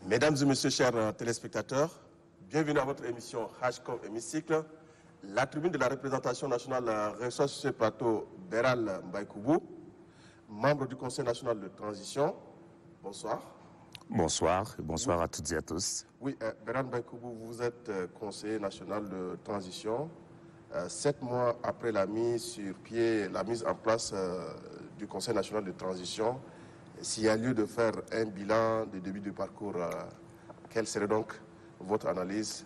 Mesdames et messieurs, chers téléspectateurs, bienvenue à votre émission HCOM Hémicycle. La tribune de la représentation nationale reçoit sur ce plateau Beral Mbaïkoubou, membre du Conseil national de transition. Bonsoir. Bonsoir et bonsoir à toutes et à tous. Oui, Beral Mbaïkoubou, vous êtes conseiller national de transition. 7 mois après la mise sur pied, la mise en place du Conseil national de transition, s'il y a lieu de faire un bilan du début du parcours, quelle serait donc votre analyse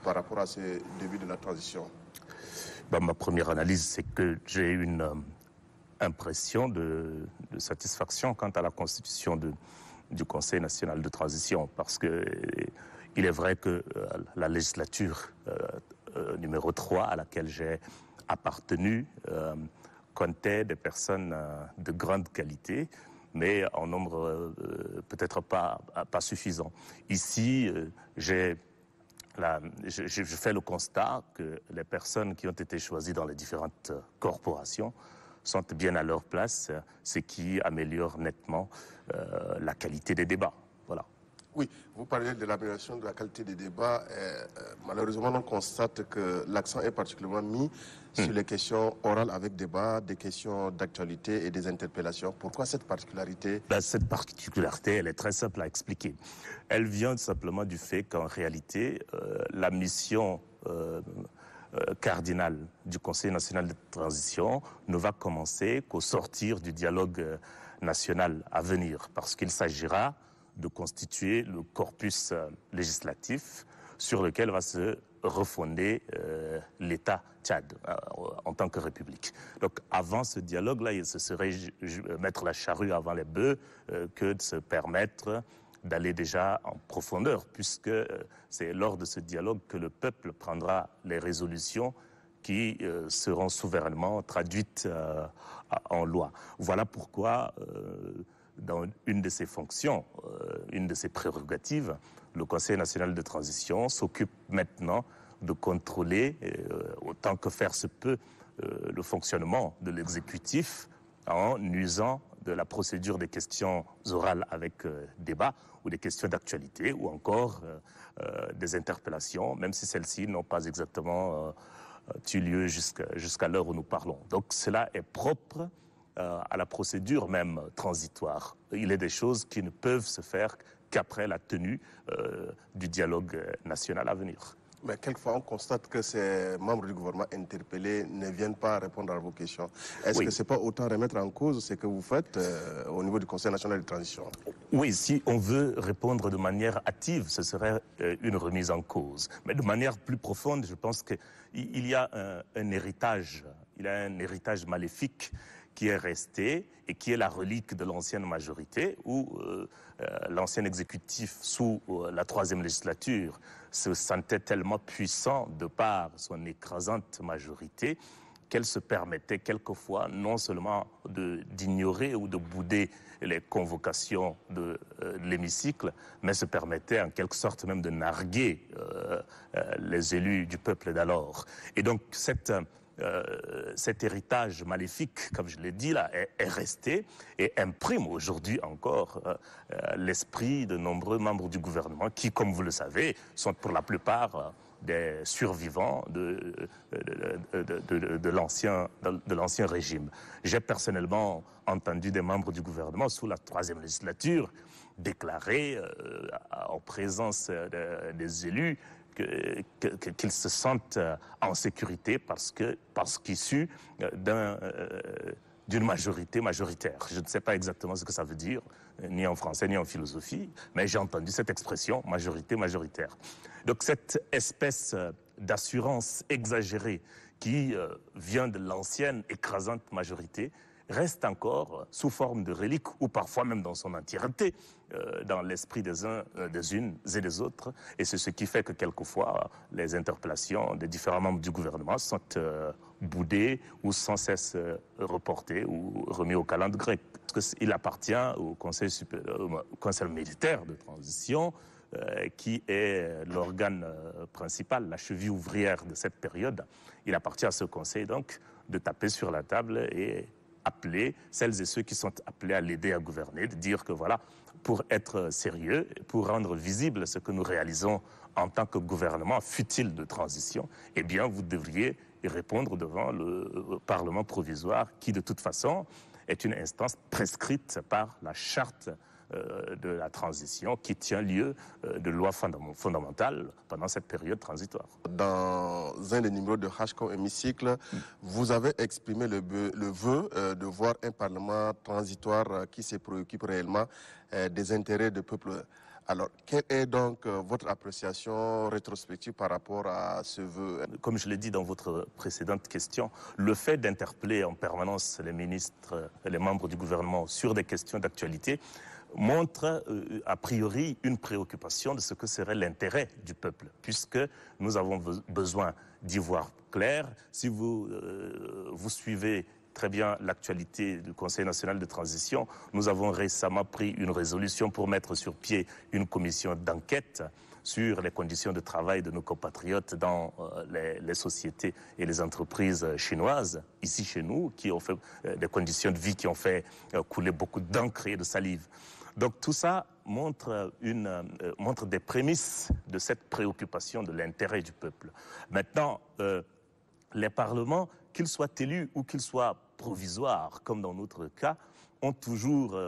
par rapport à ce début de la transition? Ma première analyse, c'est que j'ai une impression de satisfaction quant à la constitution du Conseil national de transition, parce que il est vrai que la législature numéro 3 à laquelle j'ai appartenu comptait des personnes de grande qualité, mais en nombre peut-être pas suffisant. Ici, je fais le constat que les personnes qui ont été choisies dans les différentes corporations sont bien à leur place, ce qui améliore nettement la qualité des débats. Voilà. Oui, vous parlez de l'amélioration de la qualité des débats. Malheureusement, on constate que l'accent est particulièrement mis sur les questions orales avec débat, des questions d'actualité et des interpellations. Pourquoi cette particularité? Cette particularité, elle est très simple à expliquer. Elle vient simplement du fait qu'en réalité, la mission cardinale du Conseil national de transition ne va commencer qu'au sortir du dialogue national à venir, parce qu'il s'agira de constituer le corpus législatif sur lequel va se refonder l'État Tchad en tant que république. Donc avant ce dialogue-là, ce serait mettre la charrue avant les bœufs que de se permettre d'aller déjà en profondeur, puisque c'est lors de ce dialogue que le peuple prendra les résolutions qui seront souverainement traduites en loi. Voilà pourquoi dans une de ses fonctions, une de ses prérogatives, le Conseil national de transition s'occupe maintenant de contrôler, autant que faire se peut, le fonctionnement de l'exécutif en usant de la procédure des questions orales avec débat ou des questions d'actualité ou encore des interpellations, même si celles-ci n'ont pas exactement eu lieu jusqu'à l'heure où nous parlons. Donc cela est propre à la procédure même transitoire. Il est des choses qui ne peuvent se faire qu'après la tenue du dialogue national à venir. Mais quelquefois, on constate que ces membres du gouvernement interpellés ne viennent pas répondre à vos questions. Est-ce que ce n'est pas autant remettre en cause ce que vous faites au niveau du Conseil national de transition? Oui, si on veut répondre de manière hâtive, ce serait une remise en cause. Mais de manière plus profonde, je pense qu'il y a un héritage, maléfique qui est resté et qui est la relique de l'ancienne majorité où l'ancien exécutif sous la 3e législature se sentait tellement puissant de par son écrasante majorité qu'elle se permettait quelquefois non seulement d'ignorer ou de bouder les convocations de l'hémicycle, mais se permettait en quelque sorte même de narguer les élus du peuple d'alors. Et donc cet héritage maléfique, comme je l'ai dit là, est resté et imprime aujourd'hui encore l'esprit de nombreux membres du gouvernement qui, comme vous le savez, sont pour la plupart des survivants de l'ancien régime. J'ai personnellement entendu des membres du gouvernement sous la 3e législature déclarer en présence des élus qu'ils se sentent en sécurité parce qu'issus d'une majorité majoritaire. Je ne sais pas exactement ce que ça veut dire, ni en français, ni en philosophie, mais j'ai entendu cette expression, majorité majoritaire. Donc cette espèce d'assurance exagérée qui vient de l'ancienne écrasante majorité reste encore sous forme de relique ou parfois même dans son entièreté dans l'esprit des uns, des unes et des autres. Et c'est ce qui fait que quelquefois les interpellations des différents membres du gouvernement sont boudées ou sans cesse reportées ou remis au calendrier grec. Parce qu'il appartient au Conseil militaire de transition qui est l'organe principal, la cheville ouvrière de cette période. Il appartient à ce Conseil donc de taper sur la table et appeler celles et ceux qui sont appelés à l'aider à gouverner, de dire que voilà, pour être sérieux, pour rendre visible ce que nous réalisons en tant que gouvernement futile de transition, eh bien, vous devriez répondre devant le Parlement provisoire qui, de toute façon, est une instance prescrite par la charte de la transition qui tient lieu de loi fondamentale pendant cette période transitoire. Dans un des numéros de HCOM Hémicycle, vous avez exprimé le vœu de voir un Parlement transitoire qui se préoccupe réellement des intérêts du peuple. Alors, quelle est donc votre appréciation rétrospective par rapport à ce vœu? Comme je l'ai dit dans votre précédente question, le fait d'interpeller en permanence les ministres et les membres du gouvernement sur des questions d'actualité montre a priori une préoccupation de ce que serait l'intérêt du peuple, puisque nous avons besoin d'y voir clair. Si vous suivez très bien l'actualité du Conseil national de transition, nous avons récemment pris une résolution pour mettre sur pied une commission d'enquête sur les conditions de travail de nos compatriotes dans les sociétés et les entreprises chinoises, ici chez nous, qui ont fait des conditions de vie qui ont fait couler beaucoup d'encre et de salive. Donc tout ça montre des prémices de cette préoccupation de l'intérêt du peuple. Maintenant, les parlements, qu'ils soient élus ou qu'ils soient provisoires, comme dans notre cas, ont toujours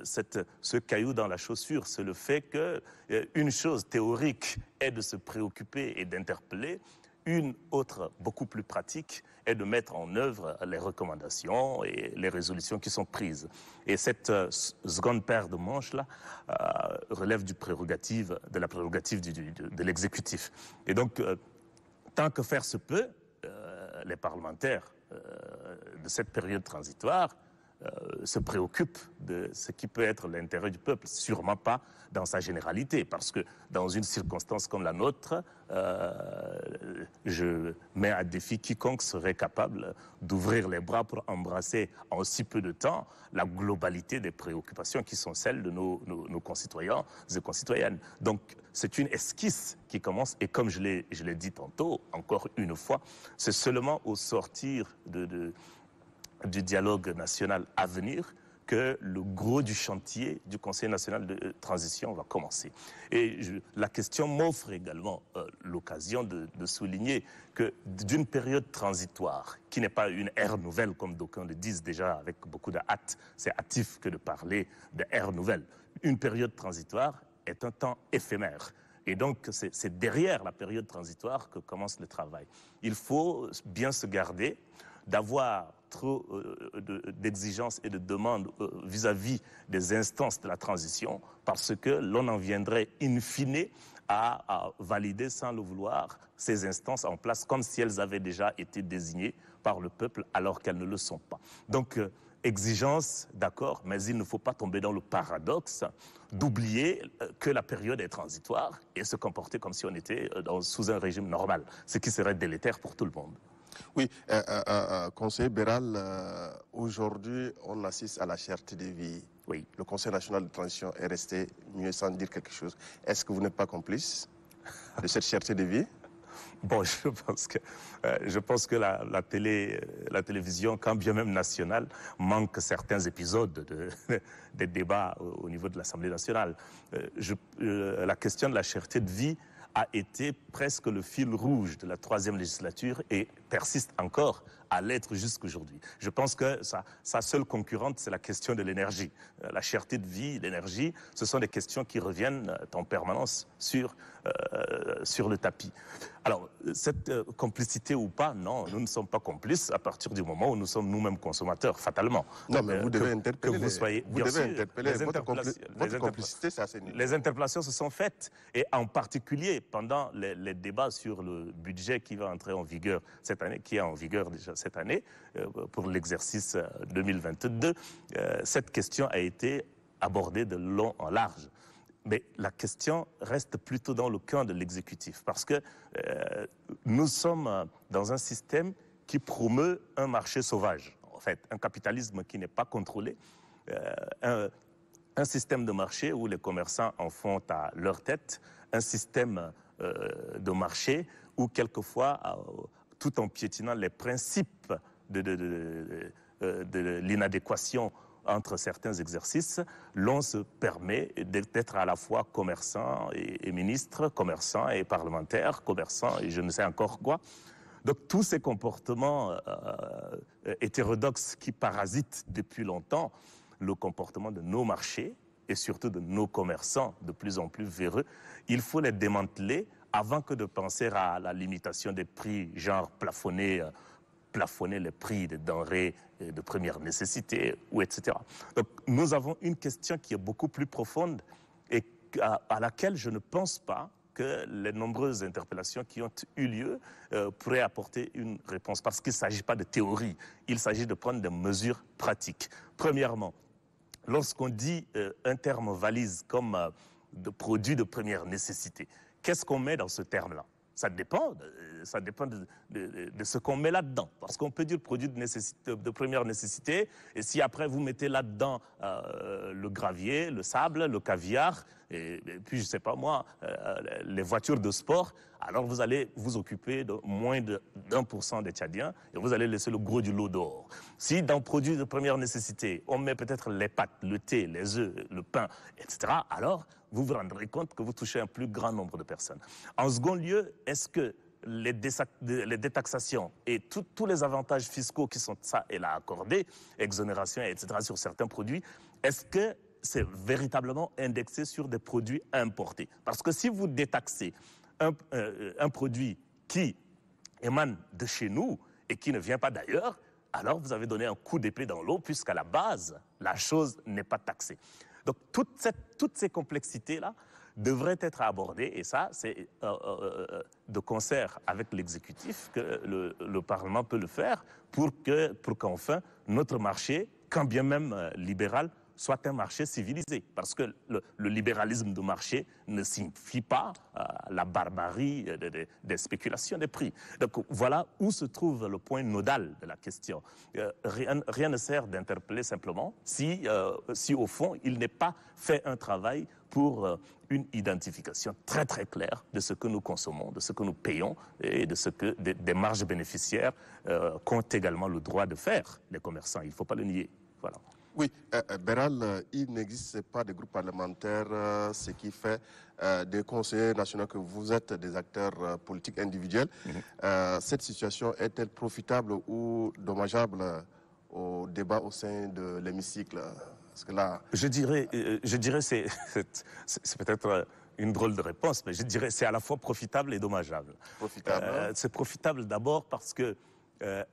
ce caillou dans la chaussure. C'est le fait qu'une chose théorique est de se préoccuper et d'interpeller, une autre, beaucoup plus pratique, est de mettre en œuvre les recommandations et les résolutions qui sont prises. Et cette seconde paire de manches-là relève de la prérogative de l'exécutif. Et donc, tant que faire se peut, les parlementaires de cette période transitoire se préoccupent de ce qui peut être l'intérêt du peuple, sûrement pas dans sa généralité, parce que dans une circonstance comme la nôtre, je mets à défi quiconque serait capable d'ouvrir les bras pour embrasser en si peu de temps la globalité des préoccupations qui sont celles de nos concitoyens et concitoyennes. Donc c'est une esquisse qui commence, et comme je l'ai dit tantôt, encore une fois, c'est seulement au sortir du dialogue national à venir que le gros du chantier du Conseil national de transition va commencer. Et la question m'offre également l'occasion de souligner que d'une période transitoire, qui n'est pas une ère nouvelle, comme d'aucuns le disent déjà avec beaucoup de hâte, c'est hâtif que de parler d'ère nouvelle. Une période transitoire est un temps éphémère. Et donc, c'est derrière la période transitoire que commence le travail. Il faut bien se garder d'avoir trop d'exigences et de demandes vis-à-vis des instances de la transition, parce que l'on en viendrait in fine à valider sans le vouloir ces instances en place comme si elles avaient déjà été désignées par le peuple alors qu'elles ne le sont pas. Donc, exigence, d'accord, mais il ne faut pas tomber dans le paradoxe d'oublier que la période est transitoire et se comporter comme si on était sous un régime normal, ce qui serait délétère pour tout le monde. Oui, conseiller Béral, aujourd'hui, on assiste à la cherté de vie. Oui. Le Conseil national de transition est resté mieux sans dire quelque chose. Est-ce que vous n'êtes pas complice de cette cherté de vie? Bon, je pense que la télévision, quand bien même nationale, manque certains épisodes des débats au niveau de l'Assemblée nationale. La question de la cherté de vie a été presque le fil rouge de la 3e législature et persiste encore à l'être jusqu'aujourd'hui. Je pense que sa seule concurrente, c'est la question de l'énergie. La cherté de vie, l'énergie, ce sont des questions qui reviennent en permanence sur le tapis. Alors, cette complicité ou pas, non, nous ne sommes pas complices à partir du moment où nous sommes nous-mêmes consommateurs, fatalement. Non, mais vous devez interpeller. Que vous soyez, vous devez interpeller. Votre complicité, c'est assez nul. Les interpellations se sont faites, et en particulier pendant les débats sur le budget qui va entrer en vigueur cette année, qui est en vigueur déjà cette année, pour l'exercice 2022, cette question a été abordée de long en large. Mais la question reste plutôt dans le camp de l'exécutif, parce que nous sommes dans un système qui promeut un marché sauvage, en fait, un capitalisme qui n'est pas contrôlé, un système de marché où les commerçants en font à leur tête, un système de marché où quelquefois, tout en piétinant les principes de l'inadéquation entre certains exercices, l'on se permet d'être à la fois commerçant et ministre, commerçant et parlementaire, commerçant et je ne sais encore quoi. Donc tous ces comportements hétérodoxes qui parasitent depuis longtemps le comportement de nos marchés et surtout de nos commerçants de plus en plus véreux, il faut les démanteler avant que de penser à la limitation des prix, genre plafonner les prix des denrées de première nécessité, ou etc. Donc nous avons une question qui est beaucoup plus profonde et à laquelle je ne pense pas que les nombreuses interpellations qui ont eu lieu pourraient apporter une réponse. Parce qu'il ne s'agit pas de théorie, il s'agit de prendre des mesures pratiques. Premièrement, lorsqu'on dit un terme valise comme de produit de première nécessité, qu'est-ce qu'on met dans ce terme-là? Ça dépend de ce qu'on met là-dedans. Parce qu'on peut dire produit de première nécessité, et si après vous mettez là-dedans le gravier, le sable, le caviar, et puis je ne sais pas moi, les voitures de sport, alors vous allez vous occuper de moins de 1% des Tchadiens et vous allez laisser le gros du lot dehors. Si dans produits de première nécessité, on met peut-être les pâtes, le thé, les œufs, le pain, etc., alors vous vous rendrez compte que vous touchez un plus grand nombre de personnes. En second lieu, est-ce que les détaxations et tous les avantages fiscaux qui sont ça et là accordés, exonération, etc., sur certains produits, est-ce que c'est véritablement indexé sur des produits importés? Parce que si vous détaxez un produit qui émane de chez nous et qui ne vient pas d'ailleurs, alors vous avez donné un coup d'épée dans l'eau puisqu'à la base, la chose n'est pas taxée. Donc toutes ces complexités-là devraient être abordées et ça, c'est de concert avec l'exécutif que le Parlement peut le faire pour qu'enfin notre marché, quand bien même libéral, soit un marché civilisé. Parce que le libéralisme de marché ne signifie pas la barbarie des spéculations des prix. Donc voilà où se trouve le point nodal de la question. Rien ne sert d'interpeller simplement si au fond il n'est pas fait un travail pour une identification très très claire de ce que nous consommons, de ce que nous payons et de ce que des marges bénéficiaires qu'ont également le droit de faire les commerçants. Il ne faut pas le nier. Voilà. Oui, Beral, il n'existe pas de groupe parlementaire, ce qui fait des conseillers nationaux que vous êtes des acteurs politiques individuels. Cette situation est-elle profitable ou dommageable au débat au sein de l'hémicycle? Parce que là... Je dirais c'est peut-être une drôle de réponse, mais je dirais c'est à la fois profitable et dommageable. Profitable. C'est profitable d'abord parce que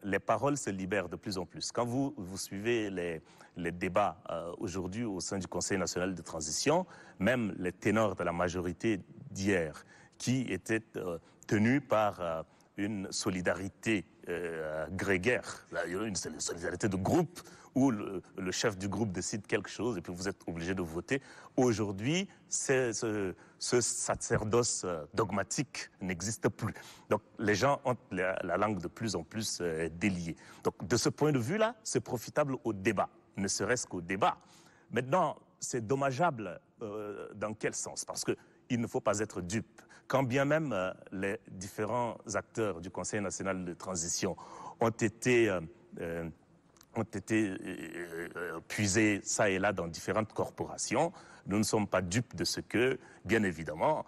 les paroles se libèrent de plus en plus. Quand vous suivez les débats aujourd'hui au sein du Conseil national de transition, même les ténors de la majorité d'hier, qui étaient tenus par une solidarité grégaire, une solidarité de groupe, où le chef du groupe décide quelque chose et puis vous êtes obligé de voter. Aujourd'hui, ce sacerdoce dogmatique n'existe plus. Donc les gens ont la langue de plus en plus déliée. Donc de ce point de vue-là, c'est profitable au débat, ne serait-ce qu'au débat. Maintenant, c'est dommageable dans quel sens? Parce qu'il ne faut pas être dupe. Quand bien même les différents acteurs du Conseil national de transition ont été puisés ça et là dans différentes corporations, nous ne sommes pas dupes de ce que, bien évidemment,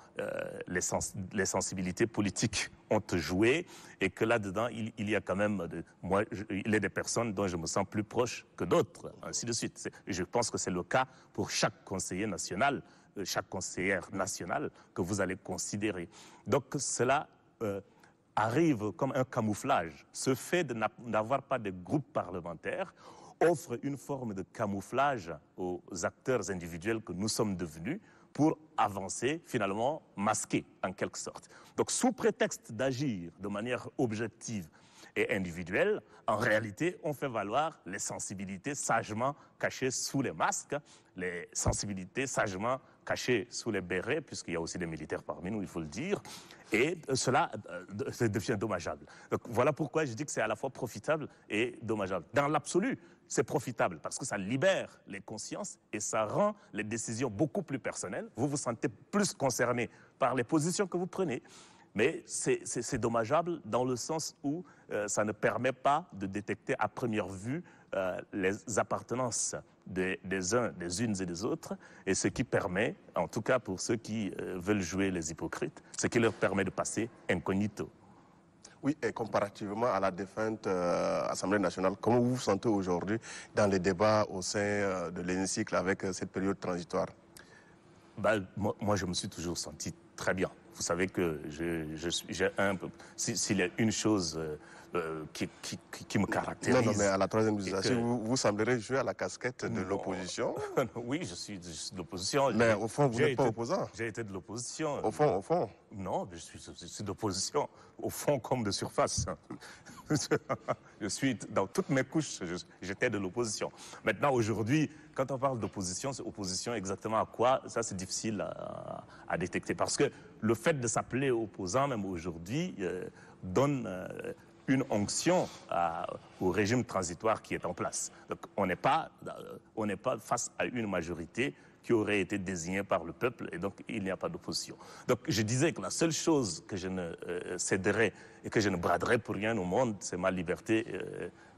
les sensibilités politiques ont joué et que là-dedans, il y a quand même, il y a des personnes dont je me sens plus proche que d'autres, ainsi de suite. Je pense que c'est le cas pour chaque conseiller national, chaque conseillère nationale que vous allez considérer. Donc cela arrive comme un camouflage. Ce fait de n'avoir pas de groupe parlementaire offre une forme de camouflage aux acteurs individuels que nous sommes devenus pour avancer, finalement, masqués en quelque sorte. Donc sous prétexte d'agir de manière objective et individuelle, en réalité, on fait valoir les sensibilités sagement cachées sous les masques, les sensibilités sagement cachées sous les bérets, puisqu'il y a aussi des militaires parmi nous, il faut le dire, et cela devient dommageable. Donc voilà pourquoi je dis que c'est à la fois profitable et dommageable. Dans l'absolu, c'est profitable parce que ça libère les consciences et ça rend les décisions beaucoup plus personnelles. Vous vous sentez plus concerné par les positions que vous prenez. Mais c'est dommageable dans le sens où ça ne permet pas de détecter à première vue les appartenances des uns, des unes et des autres, et ce qui permet, en tout cas pour ceux qui veulent jouer les hypocrites, ce qui leur permet de passer incognito. Oui, et comparativement à la défunte Assemblée nationale, comment vous vous sentez aujourd'hui dans les débats au sein de l'hémicycle avec cette période transitoire? Moi, je me suis toujours senti très bien. Vous savez que j'ai un peu... S'il y a une chose qui me caractérise... Non, mais à la troisième législature, vous sembleriez jouer à la casquette de l'opposition. Oui, je suis de l'opposition. Mais au fond, vous n'êtes pas opposant. J'ai été de l'opposition. Au fond. Non, je suis d'opposition, au fond comme de surface. Je suis dans toutes mes couches, j'étais de l'opposition. Maintenant, aujourd'hui, quand on parle d'opposition, c'est opposition exactement à quoi? Ça, c'est difficile à détecter. Parce que le fait de s'appeler opposant, même aujourd'hui, donne une onction au régime transitoire qui est en place. Donc, on n'est pas face à une majorité qui aurait été désignée par le peuple, et donc il n'y a pas d'opposition. Donc je disais que la seule chose que je ne céderai et que je ne braderai pour rien au monde, c'est ma liberté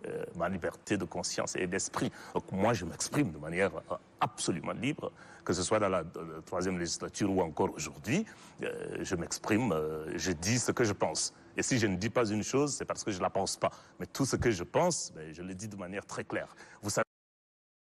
de conscience et d'esprit. Donc moi, je m'exprime de manière absolument libre, que ce soit dans la troisième législature ou encore aujourd'hui. Je m'exprime, je dis ce que je pense. Et si je ne dis pas une chose, c'est parce que je ne la pense pas. Mais tout ce que je pense, je le dis de manière très claire. Vous savez,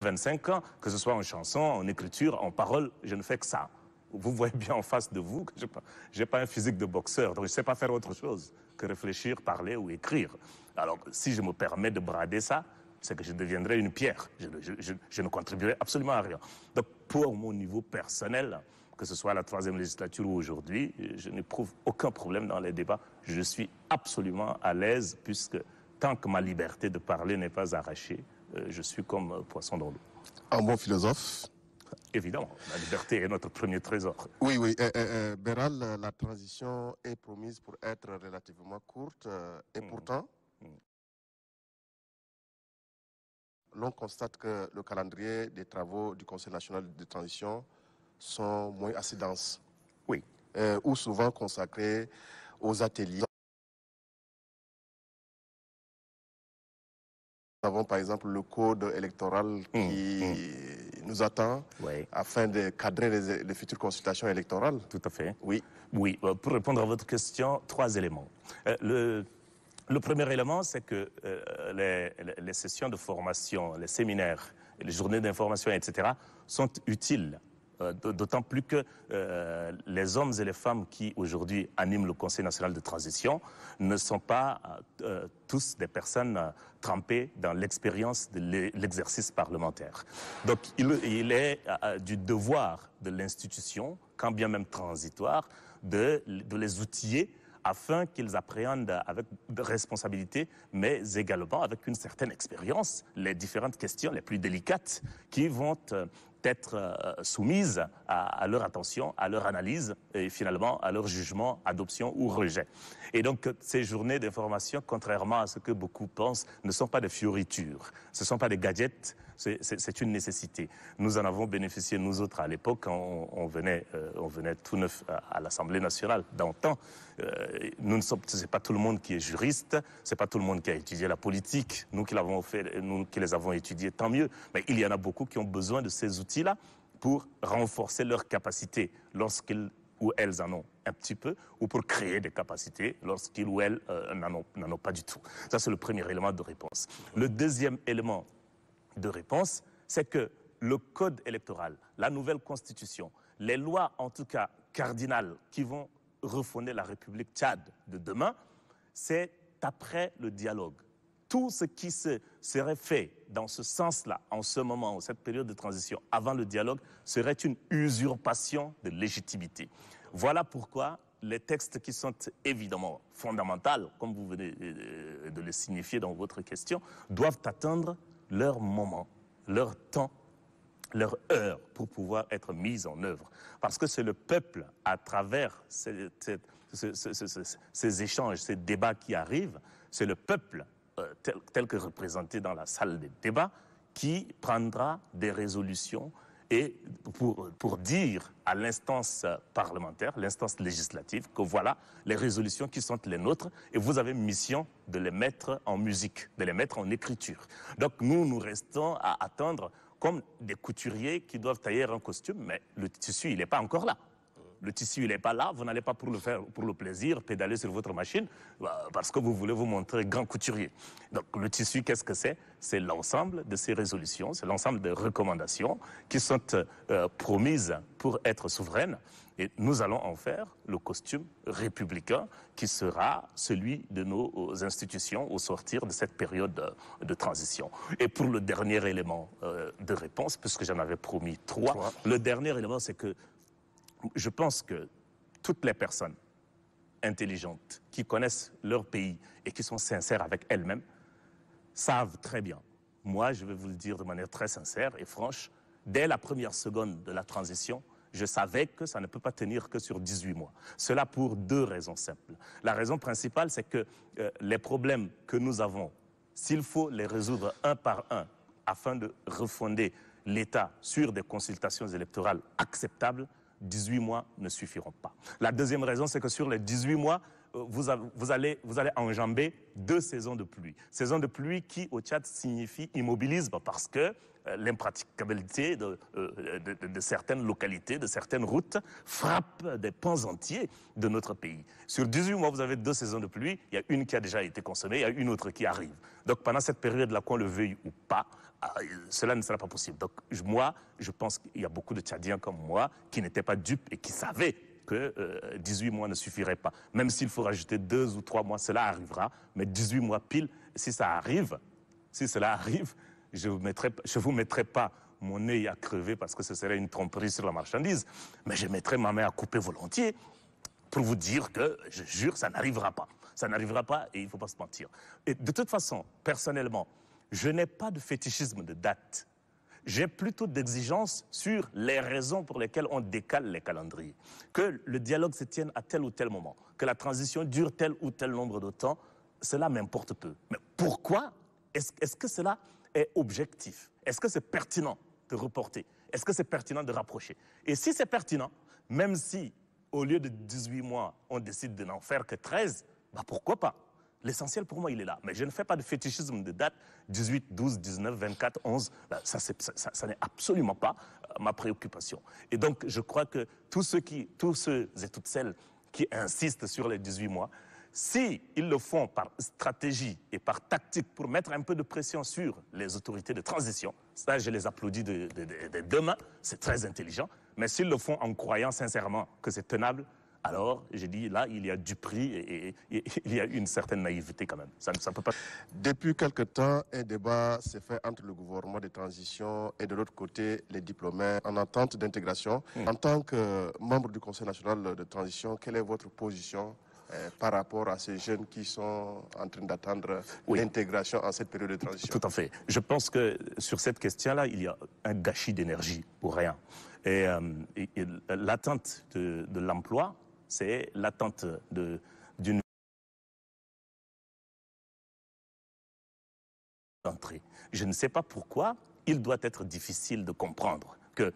25 ans, que ce soit en chanson, en écriture, en parole, je ne fais que ça. Vous voyez bien en face de vous que je n'ai pas un physique de boxeur, donc je ne sais pas faire autre chose que réfléchir, parler ou écrire. Alors, si je me permets de brader ça, c'est que je deviendrai une pierre. Je ne contribuerai absolument à rien. Donc, pour mon niveau personnel, que ce soit à la troisième législature ou aujourd'hui, je n'éprouve aucun problème dans les débats. Je suis absolument à l'aise, puisque tant que ma liberté de parler n'est pas arrachée, je suis comme poisson dans l'eau. Un bon philosophe. Évidemment, la liberté est notre premier trésor. Oui. Béral, la transition est promise pour être relativement courte et pourtant, l'on constate que le calendrier des travaux du Conseil national de transition sont moins assez denses. Oui. Ou souvent consacrés aux ateliers. Nous avons par exemple le code électoral qui nous attend afin de cadrer les futures consultations électorales. Tout à fait. Oui. Oui, pour répondre à votre question, 3 éléments. Le premier élément, c'est que les sessions de formation, les séminaires, les journées d'information, etc., sont utiles. D'autant plus que les hommes et les femmes qui aujourd'hui animent le Conseil national de transition ne sont pas tous des personnes trempées dans l'expérience de l'exercice parlementaire. Donc il est du devoir de l'institution, quand bien même transitoire, de les outiller afin qu'ils appréhendent avec responsabilité, mais également avec une certaine expérience, les différentes questions les plus délicates qui vont être soumises à leur attention, à leur analyse et finalement à leur jugement, adoption ou rejet. Et donc ces journées d'information, contrairement à ce que beaucoup pensent, ne sont pas des fioritures, ce ne sont pas des gadgets, c'est une nécessité. Nous en avons bénéficié, nous autres, à l'époque, quand on venait tout neuf à l'Assemblée nationale. D'antan, c'est pas tout le monde qui est juriste, c'est pas tout le monde qui a étudié la politique. Nous qui l'avons fait, nous qui les avons étudiés, tant mieux. Mais il y en a beaucoup qui ont besoin de ces outils-là pour renforcer leurs capacités lorsqu'ils ou elles en ont un petit peu, ou pour créer des capacités lorsqu'ils ou elles n'en ont pas du tout. Ça, c'est le premier élément de réponse. Le deuxième élément de réponse, c'est que le code électoral, la nouvelle constitution, les lois en tout cas cardinales qui vont refonder la République Tchad de demain, c'est après le dialogue. Tout ce qui serait fait dans ce sens-là, en ce moment, en cette période de transition, avant le dialogue, serait une usurpation de légitimité. Voilà pourquoi les textes qui sont évidemment fondamentaux, comme vous venez de le signifier dans votre question, doivent attendre leur moment, leur temps, leur heure pour pouvoir être mis en œuvre. Parce que c'est le peuple, à travers ces échanges, ces débats qui arrivent, c'est le peuple, tel que représenté dans la salle des débats, qui prendra des résolutions et pour dire à l'instance parlementaire, l'instance législative, que voilà les résolutions qui sont les nôtres et vous avez mission de les mettre en musique, de les mettre en écriture. Donc nous restons à attendre comme des couturiers qui doivent tailler un costume, mais le tissu, il n'est pas encore là. Le tissu, il n'est pas là, vous n'allez pas pour le faire pour le plaisir, pédaler sur votre machine, parce que vous voulez vous montrer grand couturier. Donc le tissu, qu'est-ce que c'est? C'est l'ensemble de ces résolutions, c'est l'ensemble des recommandations qui sont promises pour être souveraines. Et nous allons en faire le costume républicain qui sera celui de nos institutions au sortir de cette période de transition. Et pour le dernier élément de réponse, puisque j'en avais promis trois, le dernier élément, c'est que je pense que toutes les personnes intelligentes qui connaissent leur pays et qui sont sincères avec elles-mêmes savent très bien. Moi, je vais vous le dire de manière très sincère et franche, dès la première seconde de la transition, je savais que ça ne peut pas tenir que sur 18 mois. Cela pour deux raisons simples. La raison principale, c'est que les problèmes que nous avons, s'il faut les résoudre un par un afin de refonder l'État sur des consultations électorales acceptables, 18 mois ne suffiront pas. La deuxième raison, c'est que sur les 18 mois, vous allez enjamber 2 saisons de pluie. Saison de pluie qui, au Tchad, signifie immobilisme parce que l'impraticabilité de certaines localités, de certaines routes, frappe des pans entiers de notre pays. Sur 18 mois, vous avez 2 saisons de pluie. Il y a une qui a déjà été consommée, il y a une autre qui arrive. Donc pendant cette période-là, qu'on le veuille ou pas, cela ne sera pas possible. Donc moi, je pense qu'il y a beaucoup de Tchadiens comme moi qui n'étaient pas dupes et qui savaient que 18 mois ne suffiraient pas. Même s'il faut rajouter 2 ou 3 mois, cela arrivera. Mais 18 mois pile, si cela arrive, je ne vous mettrai pas mon œil à crever parce que ce serait une tromperie sur la marchandise, mais je mettrai ma main à couper volontiers pour vous dire que, je jure, ça n'arrivera pas. Ça n'arrivera pas et il ne faut pas se mentir. Et de toute façon, personnellement, je n'ai pas de fétichisme de date. J'ai plutôt d'exigences sur les raisons pour lesquelles on décale les calendriers. Que le dialogue se tienne à tel ou tel moment, que la transition dure tel ou tel nombre de temps, cela m'importe peu. Mais pourquoi est-ce que cela est objectif? Est-ce que c'est pertinent de reporter? Est-ce que c'est pertinent de rapprocher? Et si c'est pertinent, même si au lieu de 18 mois, on décide de n'en faire que 13, bah pourquoi pas? L'essentiel pour moi, il est là. Mais je ne fais pas de fétichisme de date 18, 12, 19, 24, 11. Ça n'est absolument pas ma préoccupation. Et donc, je crois que tous ceux et toutes celles qui insistent sur les 18 mois, s'ils le font par stratégie et par tactique pour mettre un peu de pression sur les autorités de transition, ça, je les applaudis de demain, c'est très intelligent. Mais s'ils le font en croyant sincèrement que c'est tenable, alors, j'ai dit, là, il y a du prix et il y a une certaine naïveté quand même. Ça peut pas... Depuis quelque temps, un débat s'est fait entre le gouvernement de transition et de l'autre côté, les diplômés en attente d'intégration. En tant que membre du Conseil national de transition, quelle est votre position par rapport à ces jeunes qui sont en train d'attendre l'intégration en cette période de transition? Tout à fait. Je pense que sur cette question-là, il y a un gâchis d'énergie pour rien. Et l'attente de l'emploi, c'est l'attente d'une entrée. Je ne sais pas pourquoi il doit être difficile de comprendre que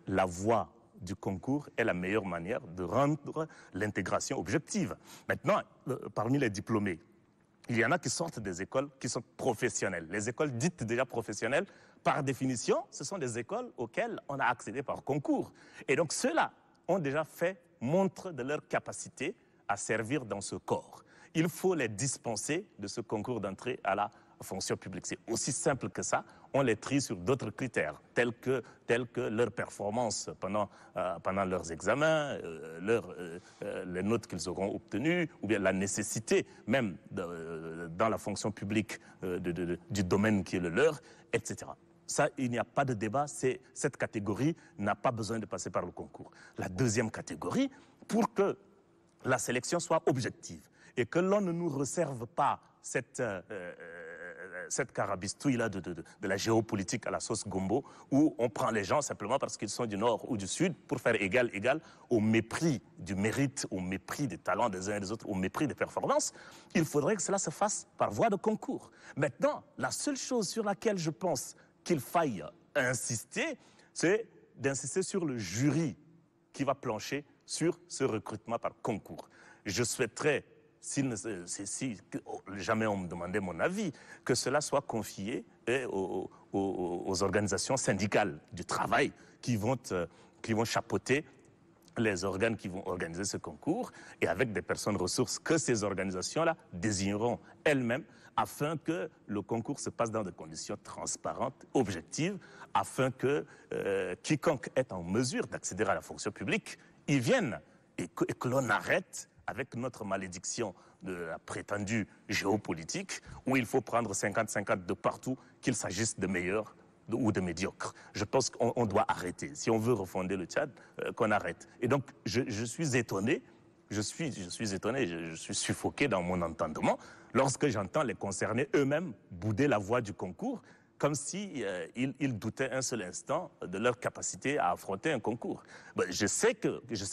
la voie du concours est la meilleure manière de rendre l'intégration objective. Maintenant, parmi les diplômés, il y en a qui sortent des écoles qui sont professionnelles. Les écoles dites déjà professionnelles, par définition, ce sont des écoles auxquelles on a accédé par concours. Et donc ceux-là ont déjà fait montre de leur capacité à servir dans ce corps. Il faut les dispenser de ce concours d'entrée à la fonction publique. C'est aussi simple que ça. On les trie sur d'autres critères, tels que leur performance pendant leurs examens, les notes qu'ils auront obtenues, ou bien la nécessité même dans la fonction publique du domaine qui est le leur, etc. Ça, il n'y a pas de débat. Cette catégorie n'a pas besoin de passer par le concours. La deuxième catégorie, pour que la sélection soit objective et que l'on ne nous réserve pas cette carabistouille-là de la géopolitique à la sauce gombo, où on prend les gens simplement parce qu'ils sont du nord ou du sud pour faire égal au mépris du mérite, au mépris des talents des uns et des autres, au mépris des performances. Il faudrait que cela se fasse par voie de concours. Maintenant, la seule chose sur laquelle je pense qu'il faille insister, c'est d'insister sur le jury qui va plancher sur ce recrutement par concours. Je souhaiterais jamais on me demandait mon avis, que cela soit confié aux organisations syndicales du travail qui vont chapeauter les organes qui vont organiser ce concours et avec des personnes ressources que ces organisations-là désigneront elles-mêmes afin que le concours se passe dans des conditions transparentes, objectives, afin que quiconque est en mesure d'accéder à la fonction publique y vienne et que l'on arrête avec notre malédiction de la prétendue géopolitique où il faut prendre 50-50 de partout, qu'il s'agisse de meilleurs ou de médiocres. Je pense qu'on doit arrêter. Si on veut refonder le Tchad, qu'on arrête. Et donc, je suis étonné, je suis étonné, je suis suffoqué dans mon entendement lorsque j'entends les concernés eux-mêmes bouder la voie du concours comme si ils doutaient un seul instant de leur capacité à affronter un concours. Ben, je sais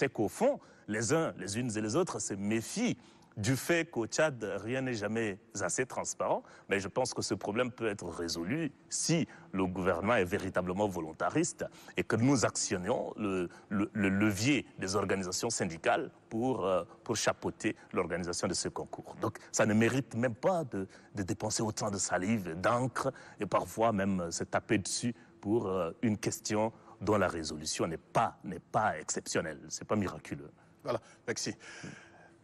qu'au fond, les uns, les unes et les autres se méfient du fait qu'au Tchad, rien n'est jamais assez transparent, mais je pense que ce problème peut être résolu si le gouvernement est véritablement volontariste et que nous actionnions le levier des organisations syndicales pour chapeauter l'organisation de ce concours. Donc ça ne mérite même pas de dépenser autant de salive, d'encre et parfois même se taper dessus pour une question dont la résolution n'est pas exceptionnelle, c'est pas miraculeux. Voilà, merci.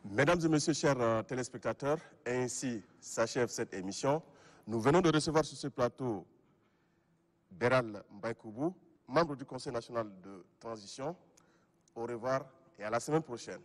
Mesdames et messieurs, chers téléspectateurs, ainsi s'achève cette émission. Nous venons de recevoir sur ce plateau Beral Mbaye-Koubou, membre du Conseil national de transition. Au revoir et à la semaine prochaine.